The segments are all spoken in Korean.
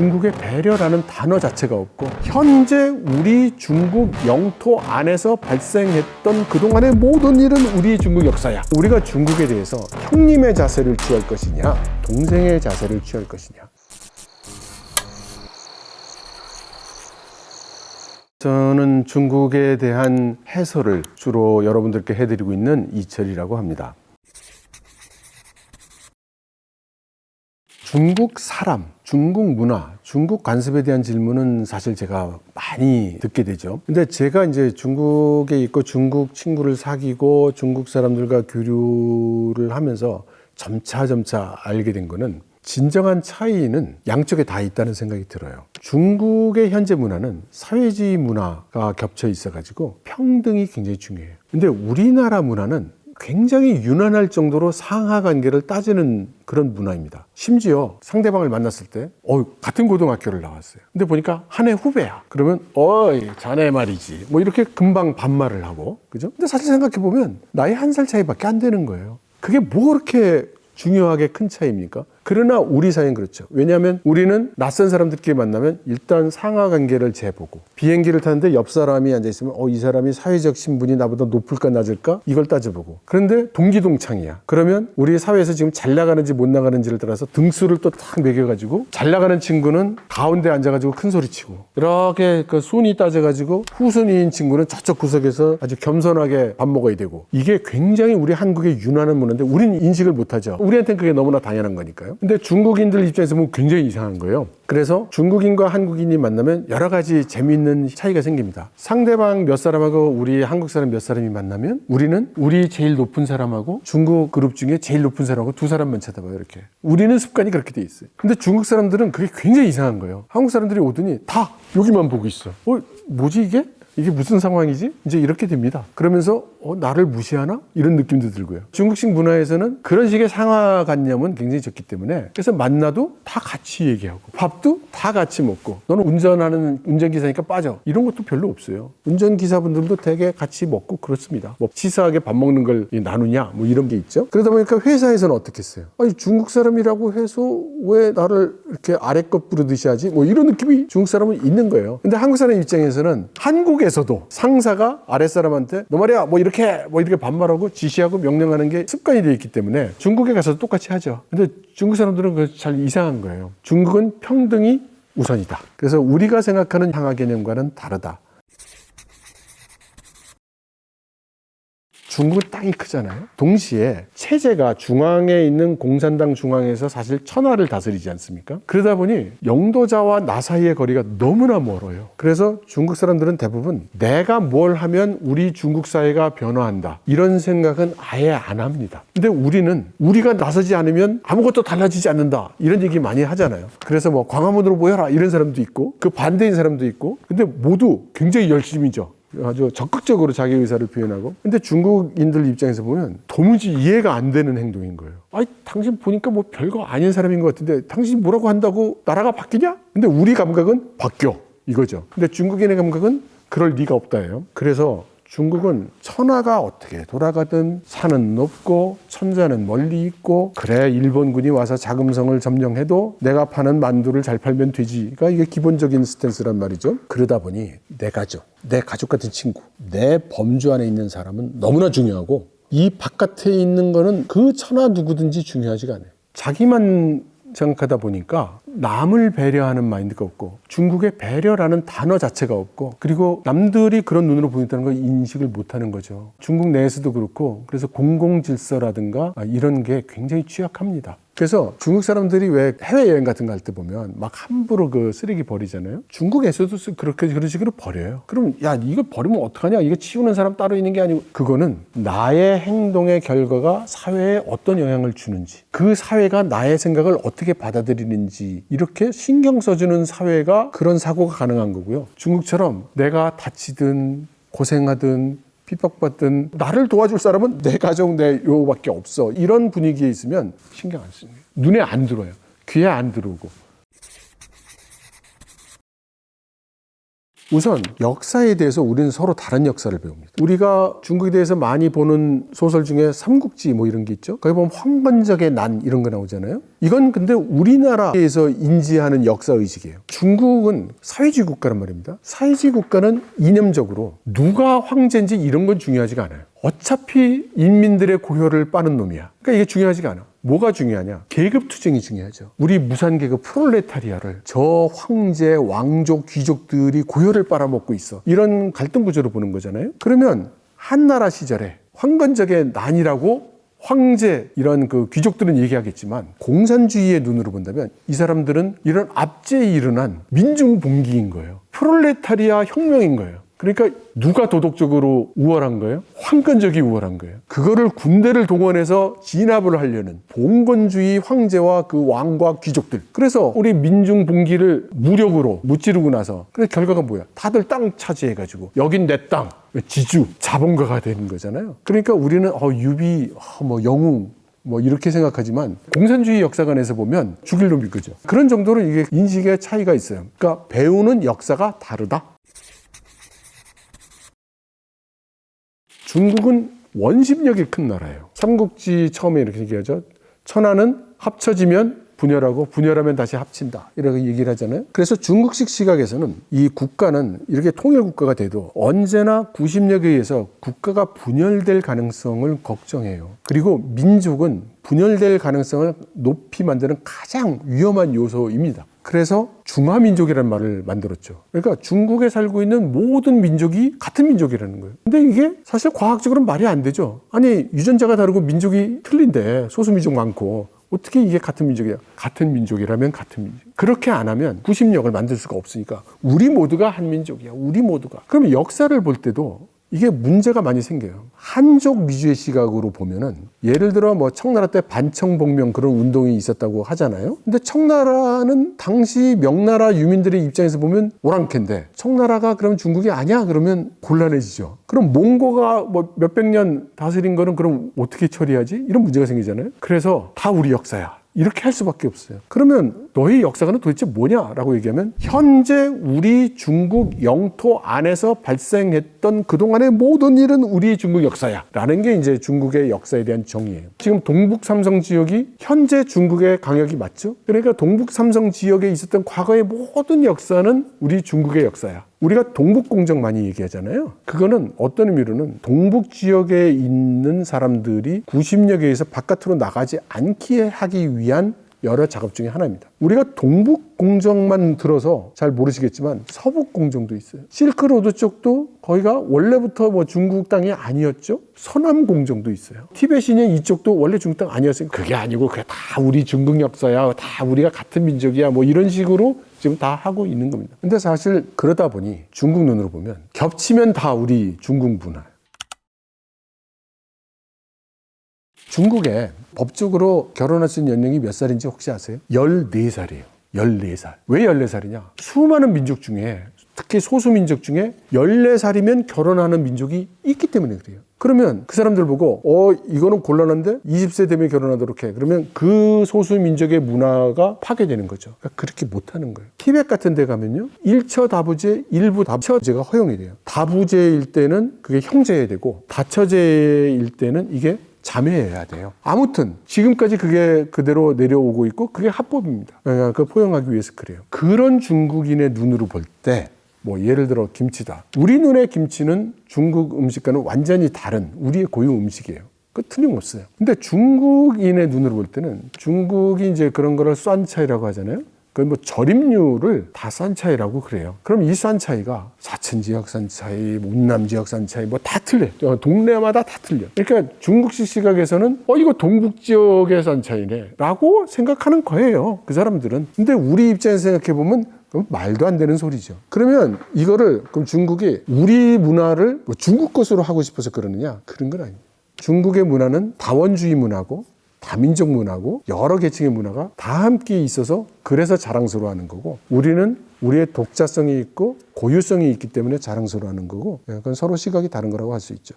중국의 배려라는 단어 자체가 없고 현재 우리 중국 영토 안에서 발생했던 그동안의 모든 일은 우리 중국 역사야. 우리가 중국에 대해서 형님의 자세를 취할 것이냐 동생의 자세를 취할 것이냐. 저는 중국에 대한 해설을 주로 여러분들께 해드리고 있는 이철이라고 합니다. 중국 사람, 중국 문화, 중국 관습에 대한 질문은 사실 제가 많이 듣게 되죠. 근데 제가 이제 중국에 있고 중국 친구를 사귀고 중국 사람들과 교류를 하면서 점차 알게 된 거는 진정한 차이는 양쪽에 다 있다는 생각이 들어요. 중국의 현재 문화는 사회주의 문화가 겹쳐 있어가지고 평등이 굉장히 중요해요. 근데 우리나라 문화는 굉장히 유난할 정도로 상하 관계를 따지는 그런 문화입니다. 심지어 상대방을 만났을 때 같은 고등학교를 나왔어요. 근데 보니까 한 해 후배야. 그러면 자네 말이지. 뭐 이렇게 금방 반말을 하고, 그죠? 근데 사실 생각해 보면 나이 1살 차이밖에 안 되는 거예요. 그게 뭐 그렇게 중요하게 큰 차이입니까? 그러나 우리 사이는 그렇죠. 왜냐하면 우리는 낯선 사람들끼리 만나면 일단 상하 관계를 재보고, 비행기를 타는데 옆 사람이 앉아있으면 이 사람이 사회적 신분이 나보다 높을까 낮을까? 이걸 따져보고. 그런데 동기동창이야. 그러면 우리 사회에서 지금 잘 나가는지 못 나가는지를 따라서 등수를 또 탁 매겨가지고 잘 나가는 친구는 가운데 앉아가지고 큰 소리치고, 이렇게 그 순위 따져가지고 후순위인 친구는 저쪽 구석에서 아주 겸손하게 밥 먹어야 되고. 이게 굉장히 우리 한국의 유난한 문화인데 우리는 인식을 못하죠. 우리한테는 그게 너무나 당연한 거니까요. 근데 중국인들 입장에서 보면 굉장히 이상한 거예요. 그래서 중국인과 한국인이 만나면 여러 가지 재미있는 차이가 생깁니다. 상대방 몇 사람하고 우리 한국 사람 몇 사람이 만나면 우리는 우리 제일 높은 사람하고 중국 그룹 중에 제일 높은 사람하고 두 사람만 쳐다봐요. 이렇게. 우리는 습관이 그렇게 돼 있어요. 근데 중국 사람들은 그게 굉장히 이상한 거예요. 한국 사람들이 오더니 다 여기만 보고 있어. 뭐지 이게? 이게 무슨 상황이지? 이제 이렇게 됩니다. 그러면서 나를 무시하나? 이런 느낌도 들고요. 중국식 문화에서는 그런 식의 상하관념은 굉장히 적기 때문에 그래서 만나도 다 같이 얘기하고 밥도 다 같이 먹고, 너는 운전하는 운전기사니까 빠져, 이런 것도 별로 없어요. 운전기사분들도 되게 같이 먹고 그렇습니다. 뭐 치사하게 밥 먹는 걸 나누냐 뭐 이런 게 있죠. 그러다 보니까 회사에서는 어떻게 했어요? 아니 중국 사람이라고 해서 왜 나를 이렇게 아래껏 부르듯이 하지? 뭐 이런 느낌이 중국 사람은 있는 거예요. 근데 한국 사람 입장에서는 한국에서도 상사가 아랫사람한테 너 말이야 뭐 이렇게 반말하고 지시하고 명령하는 게 습관이 되어 있기 때문에 중국에 가서도 똑같이 하죠. 근데 중국 사람들은 그거 잘 이상한 거예요. 중국은 평등이 우선이다. 그래서 우리가 생각하는 상하 개념과는 다르다. 중국은 땅이 크잖아요. 동시에 체제가 중앙에 있는 공산당 중앙에서 사실 천하를 다스리지 않습니까? 그러다 보니 영도자와 나 사이의 거리가 너무나 멀어요. 그래서 중국 사람들은 대부분 내가 뭘 하면 우리 중국 사회가 변화한다, 이런 생각은 아예 안 합니다. 근데 우리는 우리가 나서지 않으면 아무것도 달라지지 않는다, 이런 얘기 많이 하잖아요. 그래서 뭐 광화문으로 모여라 이런 사람도 있고 그 반대인 사람도 있고, 근데 모두 굉장히 열심이죠. 아주 적극적으로 자기 의사를 표현하고. 근데 중국인들 입장에서 보면 도무지 이해가 안 되는 행동인 거예요. 당신 보니까 뭐 별거 아닌 사람인 것 같은데 당신이 뭐라고 한다고 나라가 바뀌냐? 근데 우리 감각은 바뀌어, 이거죠. 근데 중국인의 감각은 그럴 리가 없다예요. 그래서 중국은 천하가 어떻게 돌아가든 산은 높고 천자는 멀리 있고, 그래 일본군이 와서 자금성을 점령해도 내가 파는 만두를 잘 팔면 되지가 이게 기본적인 스탠스란 말이죠. 그러다 보니 내 가족, 내 가족 같은 친구, 내 범주 안에 있는 사람은 너무나 중요하고, 이 바깥에 있는 거는 그 천하 누구든지 중요하지가 않아요. 자기만 생각하다 보니까 남을 배려하는 마인드가 없고, 중국의 배려라는 단어 자체가 없고, 그리고 남들이 그런 눈으로 보인다는 걸 인식을 못하는 거죠. 중국 내에서도 그렇고, 그래서 공공질서라든가 이런 게 굉장히 취약합니다. 그래서 중국 사람들이 왜 해외여행 같은 거 할 때 보면 막 함부로 그 쓰레기 버리잖아요. 중국에서도 그런 식으로 버려요. 그럼 야 이거 버리면 어떡하냐, 이거 치우는 사람 따로 있는 게 아니고, 그거는 나의 행동의 결과가 사회에 어떤 영향을 주는지, 그 사회가 나의 생각을 어떻게 받아들이는지 이렇게 신경 써주는 사회가 그런 사고가 가능한 거고요. 중국처럼 내가 다치든 고생하든 핍박받든 나를 도와줄 사람은 내 가족, 내 요밖에 없어, 이런 분위기에 있으면 신경 안 씁니다. 눈에 안 들어요. 귀에 안 들어오고. 우선 역사에 대해서 우리는 서로 다른 역사를 배웁니다. 우리가 중국에 대해서 많이 보는 소설 중에 삼국지 뭐 이런 게 있죠. 거기 보면 황건적의 난 이런 거 나오잖아요. 이건 근데 우리나라에서 인지하는 역사 의식이에요. 중국은 사회주의 국가란 말입니다. 사회주의 국가는 이념적으로 누가 황제인지 이런 건 중요하지가 않아요. 어차피 인민들의 고혈을 빠는 놈이야. 그러니까 이게 중요하지가 않아. 뭐가 중요하냐? 계급 투쟁이 중요하죠. 우리 무산계급 프롤레타리아를 저 황제, 왕족, 귀족들이 고혈을 빨아먹고 있어. 이런 갈등 구조로 보는 거잖아요. 그러면 한나라 시절에 황건적의 난이라고 황제 이런 그 귀족들은 얘기하겠지만 공산주의의 눈으로 본다면 이 사람들은 이런 압제에 일어난 민중봉기인 거예요. 프롤레타리아 혁명인 거예요. 그러니까 누가 도덕적으로 우월한 거예요? 황건적이 우월한 거예요. 그거를 군대를 동원해서 진압을 하려는 봉건주의 황제와 그 왕과 귀족들. 그래서 우리 민중봉기를 무력으로 무찌르고 나서 그래서 결과가 뭐야? 다들 땅 차지해가지고 여긴 내 땅, 지주, 자본가가 되는 거잖아요. 그러니까 우리는 유비, 영웅 뭐 이렇게 생각하지만 공산주의 역사관에서 보면 죽일 놈일 거죠. 그런 정도로 이게 인식의 차이가 있어요. 그러니까 배우는 역사가 다르다. 중국은 원심력이 큰 나라예요. 삼국지 처음에 이렇게 얘기하죠. 천하는 합쳐지면 분열하고 분열하면 다시 합친다. 이렇게 얘기를 하잖아요. 그래서 중국식 시각에서는 이 국가는 이렇게 통일 국가가 돼도 언제나 구심력에 의해서 국가가 분열될 가능성을 걱정해요. 그리고 민족은 분열될 가능성을 높이 만드는 가장 위험한 요소입니다. 그래서 중화민족이라는 말을 만들었죠. 그러니까 중국에 살고 있는 모든 민족이 같은 민족이라는 거예요. 근데 이게 사실 과학적으로는 말이 안 되죠. 아니 유전자가 다르고 민족이 틀린데 소수민족 많고 어떻게 이게 같은 민족이야? 같은 민족이라면 같은 민족. 그렇게 안 하면 구심력을 만들 수가 없으니까 우리 모두가 한 민족이야. 우리 모두가. 그러면 역사를 볼 때도 이게 문제가 많이 생겨요. 한족 위주의 시각으로 보면은 예를 들어 뭐 청나라 때 반청복명 그런 운동이 있었다고 하잖아요. 근데 청나라는 당시 명나라 유민들의 입장에서 보면 오랑캐인데 청나라가 그럼 중국이 아니야? 그러면 곤란해지죠. 그럼 몽고가 뭐 몇백 년 다스린 거는 그럼 어떻게 처리하지? 이런 문제가 생기잖아요. 그래서 다 우리 역사야. 이렇게 할 수밖에 없어요. 그러면 너희 역사관은 도대체 뭐냐라고 얘기하면 현재 우리 중국 영토 안에서 발생했던 그동안의 모든 일은 우리 중국 역사야 라는 게 이제 중국의 역사에 대한 정의예요. 지금 동북 삼성 지역이 현재 중국의 강역이 맞죠? 그러니까 동북 삼성 지역에 있었던 과거의 모든 역사는 우리 중국의 역사야. 우리가 동북공정 많이 얘기하잖아요. 그거는 어떤 의미로는 동북 지역에 있는 사람들이 구심력에 의해서 바깥으로 나가지 않게 하기 위한 여러 작업 중에 하나입니다. 우리가 동북공정만 들어서 잘 모르시겠지만 서북공정도 있어요. 실크로드 쪽도 거기가 원래부터 뭐 중국 땅이 아니었죠. 서남공정도 있어요. 티베트인의 이쪽도 원래 중국 땅 아니었으니까 그게 아니고 그게 다 우리 중국 역사야. 다 우리가 같은 민족이야. 뭐 이런 식으로 지금 다 하고 있는 겁니다. 근데 사실 그러다 보니 중국 눈으로 보면 겹치면 다 우리 중국 문화. 중국에 법적으로 결혼할 수 있는 연령이 몇 살인지 혹시 아세요? 14살이에요. 14살. 왜 14살이냐? 수많은 민족 중에 특히 소수민족 중에 14살이면 결혼하는 민족이 있기 때문에 그래요. 그러면 그 사람들 보고 이거는 곤란한데 20세 되면 결혼하도록 해. 그러면 그 소수민족의 문화가 파괴되는 거죠. 그러니까 그렇게 못하는 거예요. 티벳 같은 데 가면요. 일처 다부제, 일부 다처제가 허용이 돼요. 다부제일 때는 그게 형제여야 되고 다처제일 때는 이게 자매해야 돼요. 아무튼 지금까지 그게 그대로 내려오고 있고 그게 합법입니다. 그러니까 그걸 포용하기 위해서 그래요. 그런 중국인의 눈으로 볼 때 뭐 예를 들어 김치다. 우리 눈의 김치는 중국 음식과는 완전히 다른 우리의 고유 음식이에요. 그 틀림없어요. 근데 중국인의 눈으로 볼 때는 중국이 이제 그런 거를 싼 차이라고 하잖아요. 그 뭐 절임류를 다 싼 차이라고 그래요. 그럼 이 싼 차이가 사천 지역 싼 차이, 운남 지역 싼 차이 뭐 다 틀려. 동네마다 다 틀려. 그러니까 중국식 시각에서는 이거 동북 지역의 싼 차이네라고 생각하는 거예요. 그 사람들은. 근데 우리 입장에서 생각해 보면 말도 안 되는 소리죠. 그러면 이거를 그럼 중국이 우리 문화를 중국 것으로 하고 싶어서 그러느냐? 그런 건 아닙니다. 중국의 문화는 다원주의 문화고 다민족 문화고 여러 계층의 문화가 다 함께 있어서 그래서 자랑스러워하는 거고 우리는 우리의 독자성이 있고 고유성이 있기 때문에 자랑스러워하는 거고 그건 서로 시각이 다른 거라고 할 수 있죠.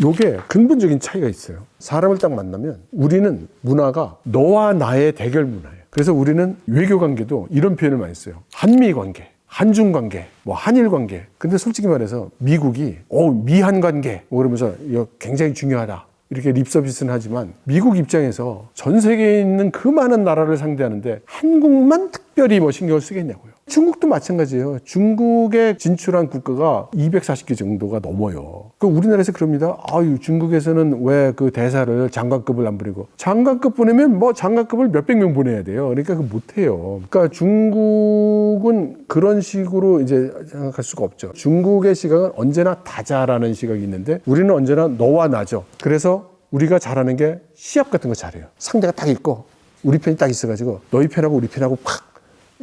요게 근본적인 차이가 있어요. 사람을 딱 만나면 우리는 문화가 너와 나의 대결 문화예요. 그래서 우리는 외교 관계도 이런 표현을 많이 써요. 한미 관계, 한중 관계, 뭐 한일 관계. 근데 솔직히 말해서 미국이 미한 관계 뭐 그러면서 이거 굉장히 중요하다. 이렇게 립서비스는 하지만 미국 입장에서 전 세계에 있는 그 많은 나라를 상대하는데 한국만 특별히 뭐 신경을 쓰겠냐고요. 중국도 마찬가지예요. 중국에 진출한 국가가 240개 정도가 넘어요. 그 우리나라에서 그럽니다. 아유, 중국에서는 왜 그 대사를 장관급을 안 보내고, 장관급 보내면 뭐 장관급을 몇백 명 보내야 돼요. 그러니까 그 못해요. 그러니까 중국은 그런 식으로 이제 생각할 수가 없죠. 중국의 시각은 언제나 다자라는 시각이 있는데 우리는 언제나 너와 나죠. 그래서 우리가 잘하는 게 시합 같은 거 잘해요. 상대가 딱 있고 우리 편이 딱 있어가지고 너희 편하고 우리 편하고 팍.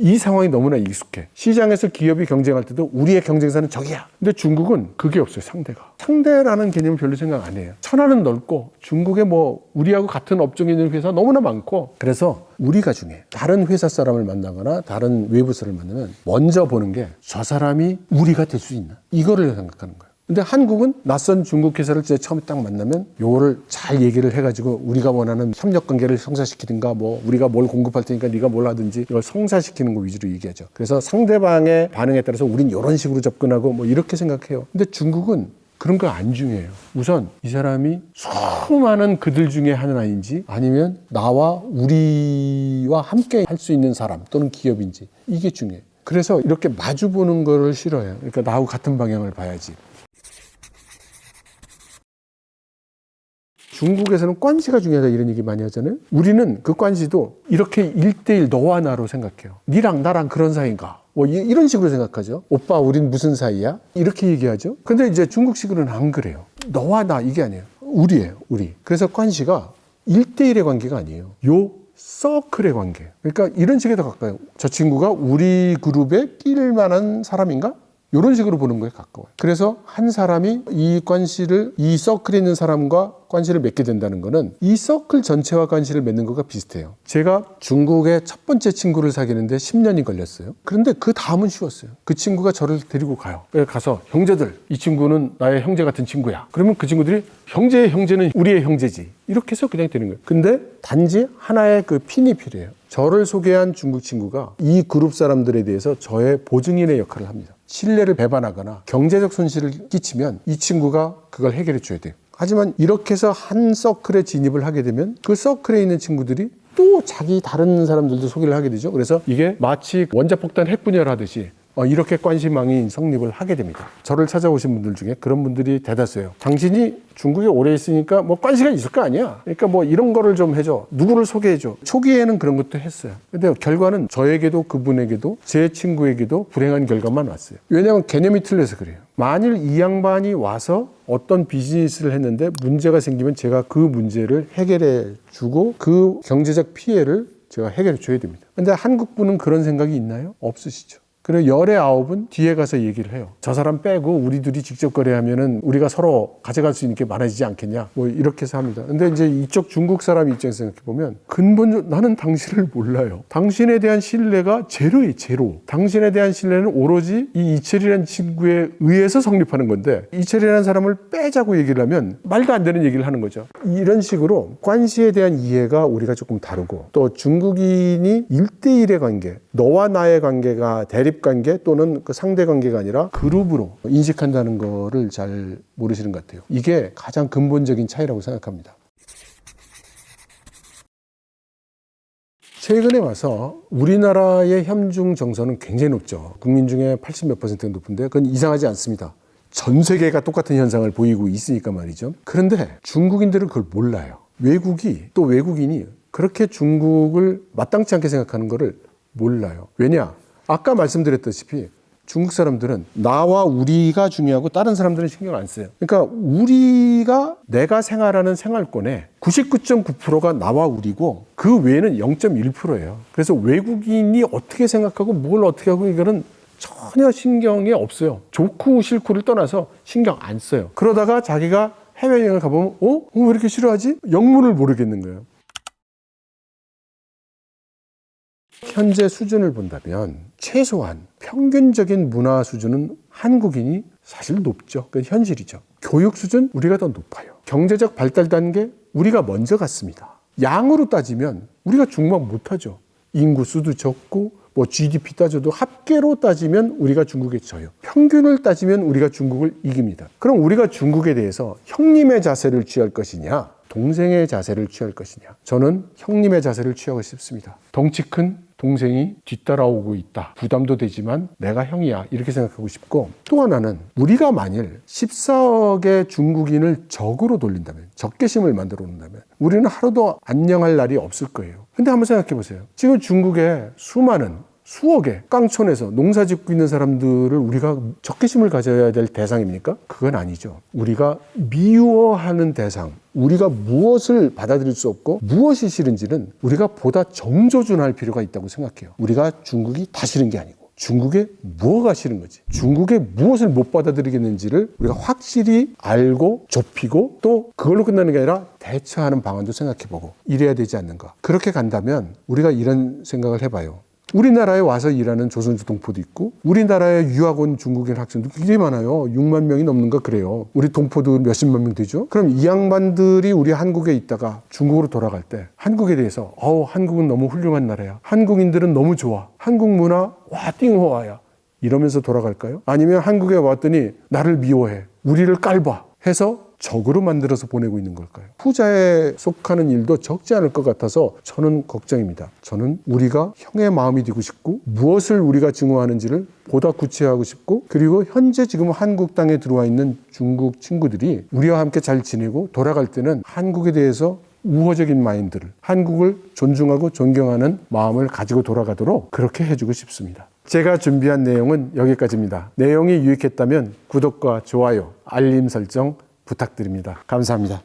이 상황이 너무나 익숙해. 시장에서 기업이 경쟁할 때도 우리의 경쟁사는 적이야. 근데 중국은 그게 없어요, 상대가. 상대라는 개념을 별로 생각 안 해요. 천하는 넓고 중국에 뭐 우리하고 같은 업종에 있는 회사 너무나 많고 그래서 우리가 중요해. 다른 회사 사람을 만나거나 다른 외부 사람을 만나면 먼저 보는 게 저 사람이 우리가 될 수 있나? 이거를 생각하는 거예요. 근데 한국은 낯선 중국 회사를 처음에 딱 만나면 요거를 잘 얘기를 해가지고 우리가 원하는 협력 관계를 성사시키든가 뭐 우리가 뭘 공급할 테니까 네가 뭘 하든지 이걸 성사시키는 거 위주로 얘기하죠. 그래서 상대방의 반응에 따라서 우린 이런 식으로 접근하고 뭐 이렇게 생각해요. 근데 중국은 그런 거 안 중요해요. 우선 이 사람이 수많은 그들 중에 하나인지 아니면 나와 우리와 함께 할 수 있는 사람 또는 기업인지 이게 중요해요. 그래서 이렇게 마주 보는 거를 싫어해요. 그러니까 나하고 같은 방향을 봐야지. 중국에서는 관시가 중요하다 이런 얘기 많이 하잖아요. 우리는 그 관시도 이렇게 1대1 너와 나로 생각해요. 니랑 나랑 그런 사이인가? 뭐 이런 식으로 생각하죠. 오빠 우린 무슨 사이야? 이렇게 얘기하죠. 근데 이제 중국식으로는 안 그래요. 너와 나 이게 아니에요. 우리예요. 우리. 그래서 관시가 1대1의 관계가 아니에요. 요 서클의 관계. 그러니까 이런 식에 더 가까워요. 저 친구가 우리 그룹에 끼를 만한 사람인가? 이런 식으로 보는 거에 가까워요. 그래서 한 사람이 이 관시를 이 서클에 있는 사람과 관시를 맺게 된다는 거는 이 서클 전체와 관시를 맺는 거가 비슷해요. 제가 중국의 첫 번째 친구를 사귀는데 10년이 걸렸어요. 그런데 그 다음은 쉬웠어요. 그 친구가 저를 데리고 가요. 가서 형제들, 이 친구는 나의 형제 같은 친구야. 그러면 그 친구들이 형제의 형제는 우리의 형제지. 이렇게 해서 그냥 되는 거예요. 근데 단지 하나의 그 핀이 필요해요. 저를 소개한 중국 친구가 이 그룹 사람들에 대해서 저의 보증인의 역할을 합니다. 신뢰를 배반하거나 경제적 손실을 끼치면 이 친구가 그걸 해결해 줘야 돼요. 하지만 이렇게 해서 한 서클에 진입을 하게 되면 그 서클에 있는 친구들이 또 자기 다른 사람들도 소개를 하게 되죠. 그래서 이게 마치 원자폭탄 핵분열하듯이 이렇게 관시망이 성립을 하게 됩니다. 저를 찾아오신 분들 중에 그런 분들이 대다수예요. 당신이 중국에 오래 있으니까 뭐 관시가 있을 거 아니야. 그러니까 뭐 이런 거를 좀 해줘. 누구를 소개해줘. 초기에는 그런 것도 했어요. 근데 결과는 저에게도 그분에게도 제 친구에게도 불행한 결과만 왔어요. 왜냐하면 개념이 틀려서 그래요. 만일 이 양반이 와서 어떤 비즈니스를 했는데 문제가 생기면 제가 그 문제를 해결해 주고 그 경제적 피해를 제가 해결해 줘야 됩니다. 근데 한국분은 그런 생각이 있나요? 없으시죠. 그리고 열의 9은 뒤에 가서 얘기를 해요. 저 사람 빼고 우리 둘이 직접 거래하면은 우리가 서로 가져갈 수 있는 게 많아지지 않겠냐. 뭐 이렇게 해서 합니다. 근데 이제 이쪽 중국 사람 입장에서 생각해 보면 근본적으로 나는 당신을 몰라요. 당신에 대한 신뢰가 제로예요, 제로. 당신에 대한 신뢰는 오로지 이 이철이라는 친구에 의해서 성립하는 건데 이철이라는 사람을 빼자고 얘기를 하면 말도 안 되는 얘기를 하는 거죠. 이런 식으로 관시에 대한 이해가 우리가 조금 다르고 또 중국인이 1대1의 관계, 너와 나의 관계가 대립 관계 또는 그 상대 관계가 아니라 그룹으로 인식한다는 거를 잘 모르시는 것 같아요. 이게 가장 근본적인 차이라고 생각합니다. 최근에 와서 우리나라의 현중 정서는 굉장히 높죠. 국민 중에 80몇 %가 높은데 그건 이상하지 않습니다. 전 세계가 똑같은 현상을 보이고 있으니까 말이죠. 그런데 중국인들은 그걸 몰라요. 외국이 또 외국인이 그렇게 중국을 마땅치 않게 생각하는 거를 몰라요. 왜냐? 아까 말씀드렸다시피 중국 사람들은 나와 우리가 중요하고 다른 사람들은 신경 안 써요. 그러니까 우리가 내가 생활하는 생활권의 99.9%가 나와 우리고 그 외에는 0.1%예요. 그래서 외국인이 어떻게 생각하고 뭘 어떻게 하고 이거는 전혀 신경이 없어요. 좋고 싫고를 떠나서 신경 안 써요. 그러다가 자기가 해외여행을 가보면 왜 이렇게 싫어하지? 영문을 모르겠는 거예요. 현재 수준을 본다면 최소한 평균적인 문화 수준은 한국인이 사실 높죠. 그건 현실이죠. 교육 수준 우리가 더 높아요. 경제적 발달 단계 우리가 먼저 갔습니다. 양으로 따지면 우리가 중국 못하죠. 인구수도 적고 뭐 GDP 따져도 합계로 따지면 우리가 중국에 져요. 평균을 따지면 우리가 중국을 이깁니다. 그럼 우리가 중국에 대해서 형님의 자세를 취할 것이냐, 동생의 자세를 취할 것이냐? 저는 형님의 자세를 취하고 싶습니다. 덩치 큰 동생이 뒤따라오고 있다. 부담도 되지만 내가 형이야. 이렇게 생각하고 싶고, 또 하나는 우리가 만일 14억의 중국인을 적으로 돌린다면, 적개심을 만들어 놓는다면 우리는 하루도 안녕할 날이 없을 거예요. 근데 한번 생각해 보세요. 지금 중국에 수억의 깡촌에서 농사 짓고 있는 사람들을 우리가 적개심을 가져야 될 대상입니까? 그건 아니죠. 우리가 미워하는 대상, 우리가 무엇을 받아들일 수 없고 무엇이 싫은지는 우리가 보다 정조준할 필요가 있다고 생각해요. 우리가 중국이 다 싫은 게 아니고 중국에 뭐가 싫은 거지, 중국에 무엇을 못 받아들이겠는지를 우리가 확실히 알고 좁히고 또 그걸로 끝나는 게 아니라 대처하는 방안도 생각해보고 이래야 되지 않는가. 그렇게 간다면 우리가 이런 생각을 해봐요. 우리나라에 와서 일하는 조선족 동포도 있고 우리나라에 유학 온 중국인 학생도 굉장히 많아요. 6만 명이 넘는가 그래요. 우리 동포도 몇십만 명 되죠. 그럼 이 양반들이 우리 한국에 있다가 중국으로 돌아갈 때 한국에 대해서 한국은 너무 훌륭한 나라야, 한국인들은 너무 좋아, 한국 문화 와 띵호와야 이러면서 돌아갈까요? 아니면 한국에 왔더니 나를 미워해, 우리를 깔봐 해서 적으로 만들어서 보내고 있는 걸까요? 후자에 속하는 일도 적지 않을 것 같아서 저는 걱정입니다. 저는 우리가 형의 마음이 되고 싶고 무엇을 우리가 증오하는지를 보다 구체화하고 싶고, 그리고 현재 지금 한국 땅에 들어와 있는 중국 친구들이 우리와 함께 잘 지내고 돌아갈 때는 한국에 대해서 우호적인 마인드를, 한국을 존중하고 존경하는 마음을 가지고 돌아가도록 그렇게 해주고 싶습니다. 제가 준비한 내용은 여기까지입니다. 내용이 유익했다면 구독과 좋아요, 알림 설정 부탁드립니다. 감사합니다.